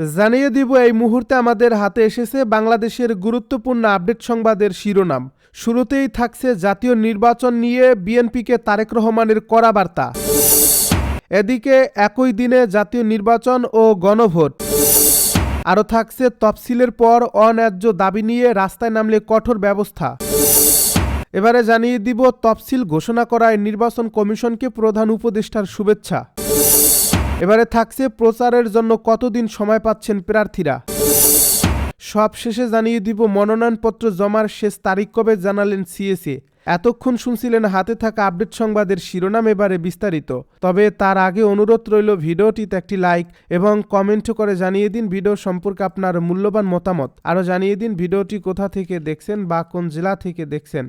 জানিয়ে দিব এই মুহূর্তে আমাদের হাতে এসেছে বাংলাদেশের গুরুত্বপূর্ণ আপডেট সংবাদের শিরোনাম। শুরুতেই থাকছে জাতীয় নির্বাচন নিয়ে বিএনপিকে তারেক রহমানের কড়া বার্তা। এদিকে একই দিনে জাতীয় নির্বাচন ও গণভোট। আরও থাকছে তফসিলের পর অন্যায্য দাবি নিয়ে রাস্তায় নামলে কঠোর ব্যবস্থা। এবারে জানিয়ে দিব তফসিল ঘোষণা করায় নির্বাচন কমিশনকে প্রধান উপদেষ্টার শুভেচ্ছা। এবারে থাকছে প্রচারের জন্য কতদিন সময় পাচ্ছেন প্রার্থীরা। সবশেষে জানিয়ে দিব মনোনয়নপত্র জমার শেষ তারিখ কবে জানালেন সিএসি। এতক্ষণ শুনছিলেন হাতে থাকা আপডেট সংবাদের শিরোনাম, এবারে বিস্তারিত। তবে তার আগে অনুরোধ রইল ভিডিওটিতে একটি লাইক এবং কমেন্ট করে জানিয়ে দিন ভিডিও সম্পর্কে আপনার মূল্যবান মতামত। আরও জানিয়ে দিন ভিডিওটি কোথা থেকে দেখছেন বা কোন জেলা থেকে দেখছেন।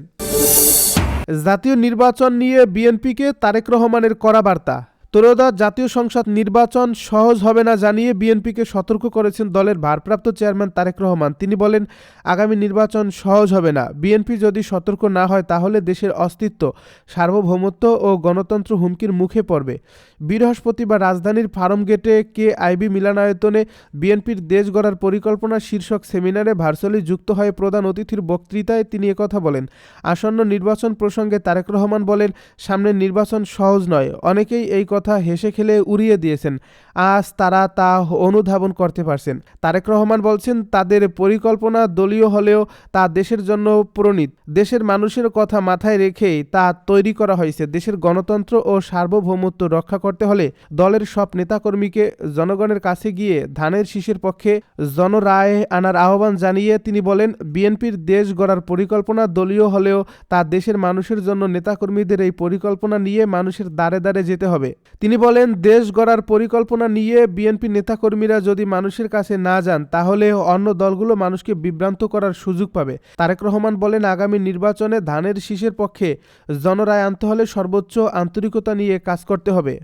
জাতীয় নির্বাচন নিয়ে বিএনপিকে তারেক রহমানের কড়া বার্তা। ত্রয়োদশ জাতীয় সংসদ নির্বাচন সহজ হবে না জানিয়ে বিএনপিকে সতর্ক করেছেন দলের ভারপ্রাপ্ত চেয়ারম্যান তারেক রহমান। তিনি বলেন, আগামী নির্বাচন সহজ হবে না। বিএনপি যদি সতর্ক না হয় তাহলে দেশের অস্তিত্ব, সার্বভৌমত্ব ও গণতন্ত্র হুমকির মুখে পড়বে। বৃহস্পতিবার রাজধানীর ফার্মগেটে কেআইবি মিলনায়তনে বিএনপির দেশ গড়ার পরিকল্পনা শীর্ষক সেমিনারে ভার্চুয়ালি যুক্ত হয়ে প্রধান অতিথির বক্তৃতায় তিনি একথা বলেন। আসন্ন নির্বাচন প্রসঙ্গে তারেক রহমান বলেন, সামনের নির্বাচন সহজ নয়। অনেকেই এই কথা হেসে খেলে উড়িয়ে দিয়েছেন, আজ তারা তা অনুধাবন করতে পারছেন। তারেক রহমান বলছেন, তাদের পরিকল্পনা দলীয় হলেও তা দেশের জন্য প্রণীত। দেশের মানুষের কথা মাথায় রেখেই তা তৈরি করা হয়েছে। দেশের গণতন্ত্র ও সার্বভৌমত্ব রক্ষা করতে হলে দলের সব নেতাকর্মীকে জনগণের কাছে গিয়ে ধানের শীষের পক্ষে জনরায় আনার আহ্বান জানিয়ে তিনি বলেন, বিএনপির দেশ গড়ার পরিকল্পনা দলীয় হলেও তা দেশের মানুষের জন্য। নেতাকর্মীদের এই পরিকল্পনা নিয়ে মানুষের দ্বারে দ্বারে যেতে হবে। তিনি বলেন, দেশ গড়ার পরিকল্পনা নিয়ে বিএনপি নেতাকর্মীরা যদি মানুষের কাছে না যান তাহলে অন্য দলগুলো মানুষকে বিভ্রান্ত করার সুযোগ পাবে। তারেক রহমান বলেন, আগামী নির্বাচনে ধানের শীষের পক্ষে জনরায় আনতে হলে সর্বোচ্চ আন্তরিকতা নিয়ে কাজ করতে হবে।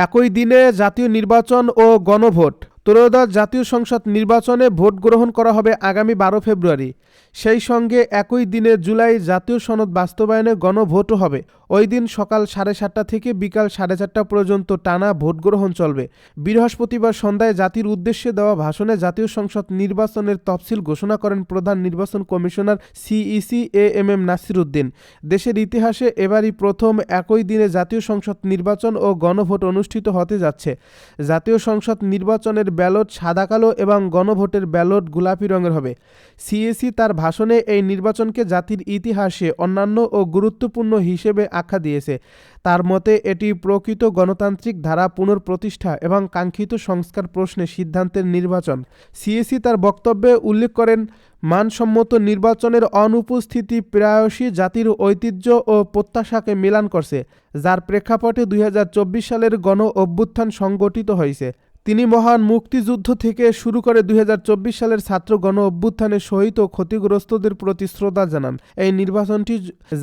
একই দিনে জাতীয় নির্বাচন ও গণভোট। ত্রয়োদশ জাতীয় সংসদ নির্বাচনে ভোট গ্রহণ করা হবে আগামী 12 ফেব্রুয়ারি। সেই সঙ্গে একই দিনে জুলাই জাতীয় সনদ বাস্তবায়নে গণভোটও হবে। ওই দিন সকাল 7:30 থেকে বিকাল 4:30 পর্যন্ত টানা ভোট গ্রহণ চলবে। বৃহস্পতিবার সন্ধ্যায় জাতির উদ্দেশ্যে দেওয়া ভাষণে জাতীয় সংসদ নির্বাচনের তফসিল ঘোষণা করেন প্রধান নির্বাচন commissioner CEC AMM Nasir Uddin. দেশের ইতিহাসে এবারই প্রথম একই দিনে জাতীয় সংসদ নির্বাচন ও গণভোট অনুষ্ঠিত হতে যাচ্ছে। জাতীয় সংসদ নির্বাচনের ব্যালট সাদা কালো এবং গণভোটের ব্যালট গোলাপি রঙের হবে। সিএসি তার ভাষণে এই নির্বাচনকে জাতির ইতিহাসে অন্যান্য ও গুরুত্বপূর্ণ হিসেবে আখ্যা দিয়েছে। তার মতে এটি প্রকৃত গণতান্ত্রিক ধারা পুনঃপ্রতিষ্ঠা এবং কাঙ্ক্ষিত সংস্কার প্রশ্নে সিদ্ধান্তের নির্বাচন। সিএসি তার বক্তব্যে উল্লেখ করেন, মানসম্মত নির্বাচনের অনুপস্থিতি প্রায়শই জাতির ঐতিহ্য ও প্রত্যাশাকে মিলান করছে, যার প্রেক্ষাপটে 2024 সালের গণ অভ্যুত্থান সংগঠিত হয়েছে। তিনি মহান মুক্তিযুদ্ধ থেকে শুরু করে 2024 সালের ছাত্র গণ অভ্যুত্থানে শহীদ ও ক্ষতিগ্রস্তদের প্রতি শ্রদ্ধা জানান। এই নির্বাচনটি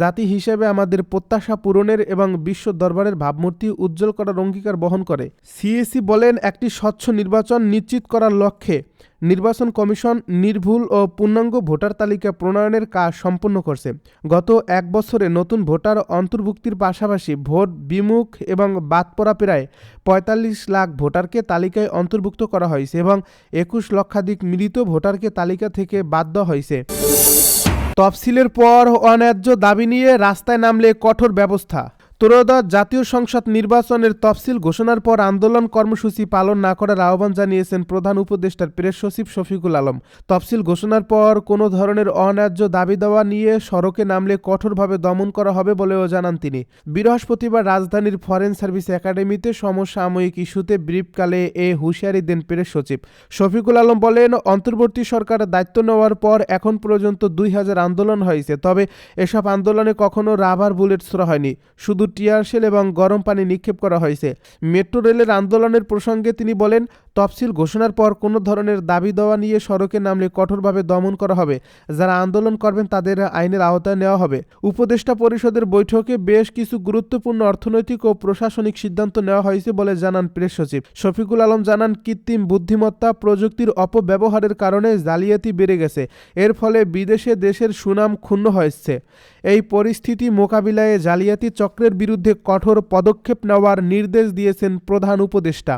জাতি হিসেবে আমাদের প্রত্যাশা পূরণের এবং বিশ্ব দরবারের ভাবমূর্তি উজ্জ্বল করার অঙ্গীকার বহন করে। সিএসি বলেন, একটি স্বচ্ছ নির্বাচন নিশ্চিত করার লক্ষ্যে নির্বাচন কমিশন নির্ভুল ও পূর্ণাঙ্গ ভোটার তালিকা প্রণয়নের কাজ সম্পন্ন করছে। গত এক বছরে নতুন ভোটার অন্তর্ভুক্তির পাশাপাশি ভোট বিমুখ এবং বাদ পড়া প্রায় 45 লাখ ভোটারকে তালিকায় অন্তর্ভুক্ত করা হয়েছে এবং 21 লক্ষাধিক মৃত ভোটারকে তালিকা থেকে বাদ দেওয়া হয়েছে। তফসিলের পর অন্যায্য দাবি নিয়ে রাস্তায় নামলে কঠোর ব্যবস্থা। ত্রয়োদশ জাতীয় সংসদ নির্বাচনের তফসিল ঘোষণার পর আন্দোলন কর্মসূচি পালন না করার আহ্বান জানিয়েছেন প্রধান উপদেষ্টার প্রেস সচিব শফিকুল আলম। তফসিল ঘোষণার পর কোনো ধরনের অন্যায্য দাবি দেওয়া নিয়ে সড়কে নামলে কঠোরভাবে দমন করা হবে বলেও জানান তিনি। বৃহস্পতিবার রাজধানীর ফরেন সার্ভিস একাডেমিতে সমসাময়িক ইস্যুতে ব্রিফকালে এ হুঁশিয়ারি দেন প্রেস সচিব শফিকুল আলম। বলেন, অন্তর্বর্তী সরকার দায়িত্ব নেওয়ার পর এখন পর্যন্ত 2000 আন্দোলন হয়েছে, তবে এসব আন্দোলনে কখনো রাবার বুলেট ছোড়া হয়নি, শুধু টিয়ারশেল এবং গরম পানি নিক্ষেপ করা হয়েছে। মেট্রো রেলের আন্দোলনের প্রসঙ্গে তিনি বলেন, তফসিল ঘোষণার পর কোনো ধরনের দাবি দেওয়া নিয়ে সড়কে নামলে কঠোরভাবে দমন করা হবে। যারা আন্দোলন করবেন তাদের আইনের আওতায় নেওয়া হবে। উপদেষ্টা পরিষদের বৈঠকে বেশ কিছু গুরুত্বপূর্ণ অর্থনৈতিক ও প্রশাসনিক সিদ্ধান্ত নেওয়া হয়েছে বলে জানান প্রেস সচিব শফিকুল আলম। জানান, কৃত্রিম বুদ্ধিমত্তা প্রযুক্তির অপব্যবহারের কারণে জালিয়াতি বেড়ে গেছে। এর ফলে বিদেশে দেশের সুনাম ক্ষুণ্ণ হয়েছে। এই পরিস্থিতি মোকাবিলায় জালিয়াতি চক্রের বিরুদ্ধে কঠোর পদক্ষেপ নেওয়ার নির্দেশ দিয়েছেন প্রধান উপদেষ্টা।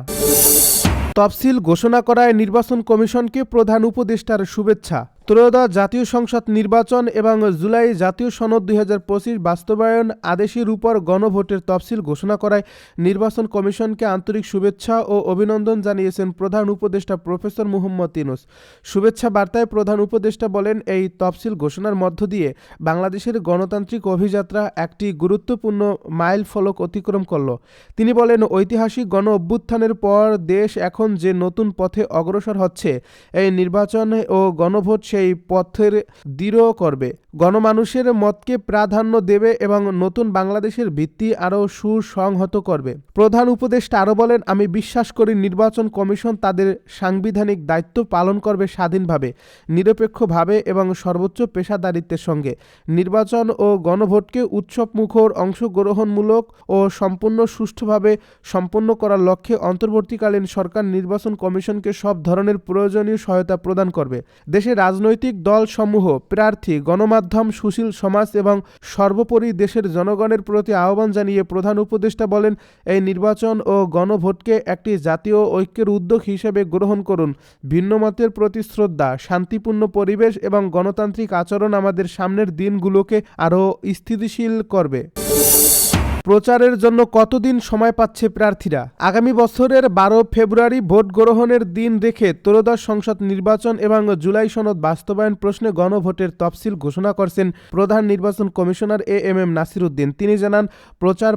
তফসিল ঘোষণা করায় নির্বাচন কমিশনকে প্রধান উপদেষ্টার শুভেচ্ছা। ত্রয়োদশ জাতীয় সংসদ নির্বাচন এবং জুলাই জাতীয় সনদ 2025 বাস্তবায়ন আদেশের উপর গণভোটের তফসিল ঘোষণা করায় নির্বাচন কমিশনকে আন্তরিক শুভেচ্ছা ও অভিনন্দন জানিয়েছেন প্রধান উপদেষ্টা প্রফেসর মুহাম্মদ ইউনূস। শুভেচ্ছা বার্তায় প্রধান উপদেষ্টা বলেন, এই তফসিল ঘোষণার মধ্য দিয়ে বাংলাদেশের গণতান্ত্রিক অভিযাত্রা একটি গুরুত্বপূর্ণ মাইল ফলক অতিক্রম করল। তিনি বলেন, ঐতিহাসিক গণ অভ্যুত্থানের পর দেশ এখন যে নতুন পথে অগ্রসর হচ্ছে, এই নির্বাচন ও গণভোট সেই পথের দৃঢ় করবে, গণমানুষের মতকে প্রাধান্য দেবে এবং নতুন বাংলাদেশের ভিত্তি আরও সুসংহত করবে। প্রধান উপদেষ্টা আরও বলেন, আমি বিশ্বাস করি নির্বাচন কমিশন তাদের সাংবিধানিক দায়িত্ব পালন করবে স্বাধীনভাবে, নিরপেক্ষভাবে এবং সর্বোচ্চ পেশাদারিত্বের সঙ্গে। নির্বাচন ও গণভোটকে উৎসবমুখর, অংশগ্রহণমূলক ও সম্পূর্ণ সুষ্ঠুভাবে সম্পন্ন করার লক্ষ্যে অন্তর্বর্তীকালীন সরকার নির্বাচন কমিশনকে সব ধরনের প্রয়োজনীয় সহায়তা প্রদান করবে। দেশের রাজনৈতিক দলসমূহ, প্রার্থী, গণমাধ্যম, সুশীল সমাজ এবং সর্বোপরি দেশের জনগণের প্রতি আহ্বান জানিয়ে প্রধান উপদেষ্টা বলেন, এই নির্বাচন ও গণভোটকে একটি জাতীয় ঐক্যের উদ্যোগ হিসেবে গ্রহণ করুন। ভিন্নমতের প্রতি শ্রদ্ধা, শান্তিপূর্ণ পরিবেশ এবং গণতান্ত্রিক আচরণ আমাদের সামনের দিনগুলোকে আরও স্থিতিশীল করবে। প্রচারের জন্য কতদিন সময় পাচ্ছে প্রার্থীরা? আগামী বছরের 12 ফেব্রুয়ারি ভোট গ্রহণের দিন রেখে ত্রয়োদশ সংসদ নির্বাচন এবং জুলাই সনদ বাস্তবায়ন প্রশ্নে গণভোটের তফসিল ঘোষণা করছেন প্রধান নির্বাচন কমিশনার এএমএম নাসির উদ্দিন। তিনি জানান,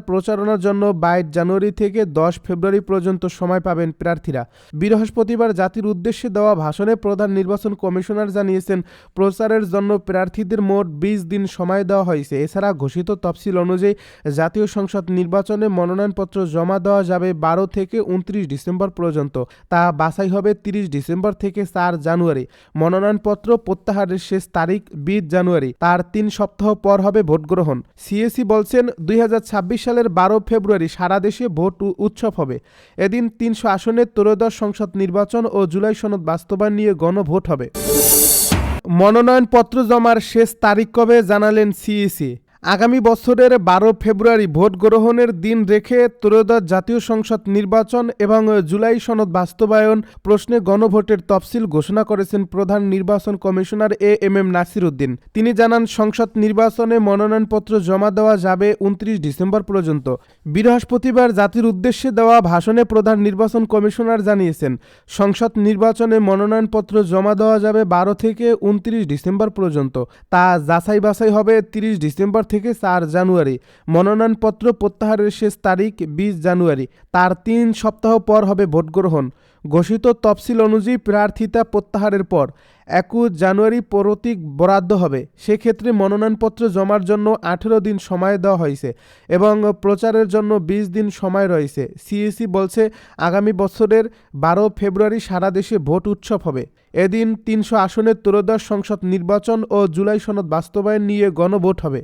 প্রচারণার জন্য 22 জানুয়ারি থেকে 10 ফেব্রুয়ারি পর্যন্ত সময় পাবেন প্রার্থীরা। বৃহস্পতিবার জাতির উদ্দেশ্যে দেওয়া ভাষণে প্রধান নির্বাচন কমিশনার জানিয়েছেন, প্রচারের জন্য প্রার্থীদের মোট 20 দিন সময় দেওয়া হয়েছে। এছাড়া ঘোষিত তফসিল অনুযায়ী জাতীয় সংসদ নির্বাচনে মনোনয়নপত্র জমা দেওয়া যাবে 12 থেকে 29 ডিসেম্বর পর্যন্ত। তা বাছাই হবে 30 ডিসেম্বর থেকে 4 জানুয়ারি। মনোনয়নপত্র প্রত্যাহারের শেষ তারিখ 20 জানুয়ারি। তার 3 সপ্তাহ পর হবে ভোট গ্রহণ। সিএসি বলছেন, 2026 সালের 12 ফেব্রুয়ারি সারা দেশে ভোট উৎসব হবে। এদিন 300 আসনে ত্রয়োদশ সংসদ নির্বাচন ও জুলাই সনদ বাস্তবায়ন নিয়ে গণভোট হবে। মনোনয়নপত্র জমার শেষ তারিখ কবে জানালেন সিইসি। আগামী বছরের 12 ফেব্রুয়ারি ভোট গ্রহণের দিন রেখে ত্রয়োদশ জাতীয় সংসদ নির্বাচন এবং জুলাই সনদ বাস্তবায়ন প্রশ্নে গণভোটের তফসিল ঘোষণা করেছেন প্রধান নির্বাচন কমিশনার এএমএম নাসির উদ্দিন। তিনি জানান, সংসদ নির্বাচনে মনোনয়নপত্র জমা দেওয়া যাবে 29 ডিসেম্বর পর্যন্ত। বৃহস্পতিবার জাতির উদ্দেশ্যে দেওয়া ভাষণে প্রধান নির্বাচন কমিশনার জানিয়েছেন, সংসদ নির্বাচনে মনোনয়নপত্র জমা দেওয়া যাবে 12 থেকে 29 ডিসেম্বর পর্যন্ত। তা যাচাই বাছাই হবে 30 ডিসেম্বর থেকে 4 জানুয়ারি। মনোনয়নপত্র প্রত্যাহারের শেষ তারিখ 20 জানুয়ারি। তার 3 সপ্তাহ পর হবে ভোট গ্রহণ। ঘোষিত তফসিল অনুযায়ী প্রার্থিতা প্রত্যাহারের পর 21 জানুয়ারি প্রতীক বরাদ্দ হবে। সেক্ষেত্রে মনোনয়নপত্র জমার জন্য 18 দিন সময় দেওয়া হয়েছে এবং প্রচারের জন্য 20 দিন সময় রয়েছে। সিইসি বলছে, আগামী বছরের 12 ফেব্রুয়ারি সারা দেশে ভোট উৎসব হবে। এদিন 300 আসনের ত্রয়োদশ সংসদ নির্বাচন ও জুলাই সনদ বাস্তবায়ন নিয়ে গণভোট হবে।